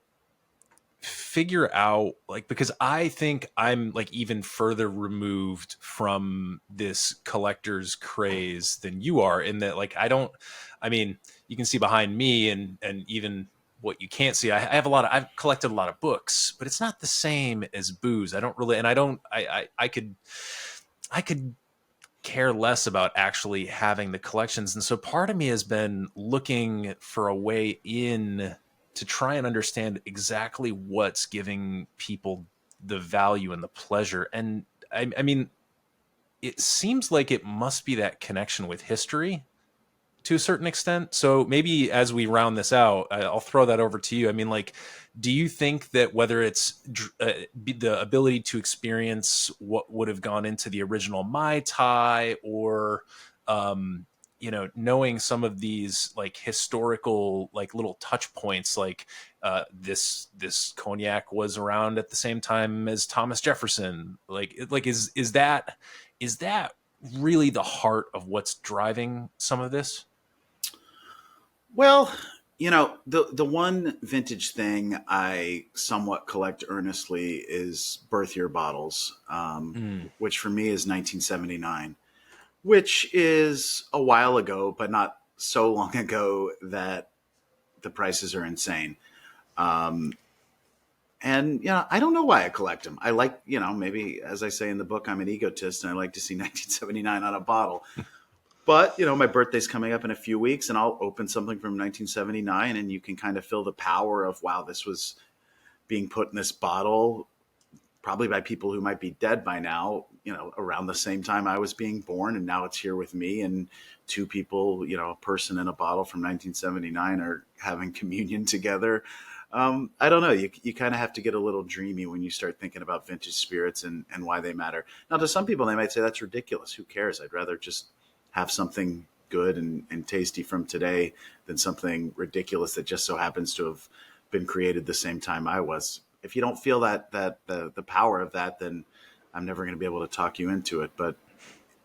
figure out, like, because I think I'm like even further removed from this collector's craze than you are, in that, like, I mean, you can see behind me and even what you can't see, I've collected a lot of books, but it's not the same as booze. I don't really, and I could care less about actually having the collections. And so part of me has been looking for a way in to try and understand exactly what's giving people the value and the pleasure. And I mean, it seems like it must be that connection with history to a certain extent. So maybe as we round this out, I'll throw that over to you. I mean, like, do you think that whether it's the ability to experience what would have gone into the original Mai Tai, or, knowing some of these like historical, like little touch points, like this cognac was around at the same time as Thomas Jefferson, is that really the heart of what's driving some of this? Well, the one vintage thing I somewhat collect earnestly is birth year bottles, Mm. which for me is 1979, which is a while ago, but not so long ago that the prices are insane. Um, and I don't know why I collect them. I like, maybe as I say in the book, I'm an egotist and I like to see 1979 on a bottle. But, my birthday's coming up in a few weeks and I'll open something from 1979 and you can kind of feel the power of, wow, this was being put in this bottle probably by people who might be dead by now, around the same time I was being born, and now it's here with me, and two people, a person and a bottle from 1979 are having communion together. I don't know. You kind of have to get a little dreamy when you start thinking about vintage spirits and why they matter. Now, to some people, they might say that's ridiculous. Who cares? I'd rather just have something good and tasty from today than something ridiculous that just so happens to have been created the same time I was. If you don't feel that the power of that, then I'm never going to be able to talk you into it. But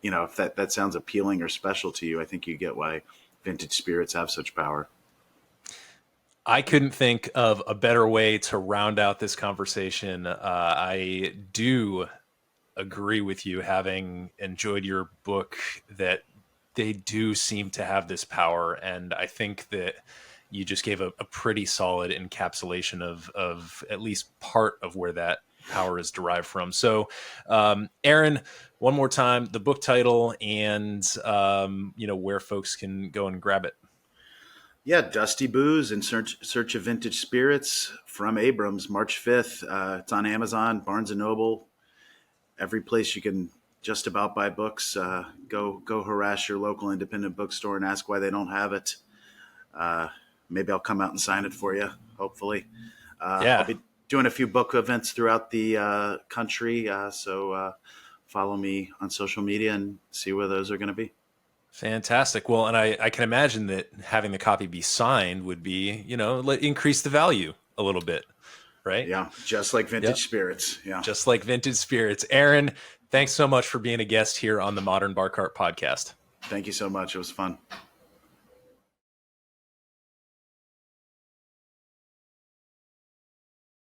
if that sounds appealing or special to you, I think you get why vintage spirits have such power. I couldn't think of a better way to round out this conversation. I do agree with you, having enjoyed your book, that they do seem to have this power. And I think that you just gave a pretty solid encapsulation of at least part of where that power is derived from. So, Aaron, one more time, the book title and, where folks can go and grab it. Yeah, Dusty Booze in Search of Vintage Spirits from Abrams, March 5th. It's on Amazon, Barnes & Noble, every place you can just about buy books. Go harass your local independent bookstore and ask why they don't have it. Maybe I'll come out and sign it for you, hopefully. Yeah. I'll be doing a few book events throughout the country, so follow me on social media and see where those are going to be. Fantastic. Well, and I can imagine that having the copy be signed would be, increase the value a little bit, right? Yeah, just like vintage spirits. Yeah. Just like vintage spirits. Aaron, thanks so much for being a guest here on the Modern Bar Cart podcast. Thank you so much. It was fun.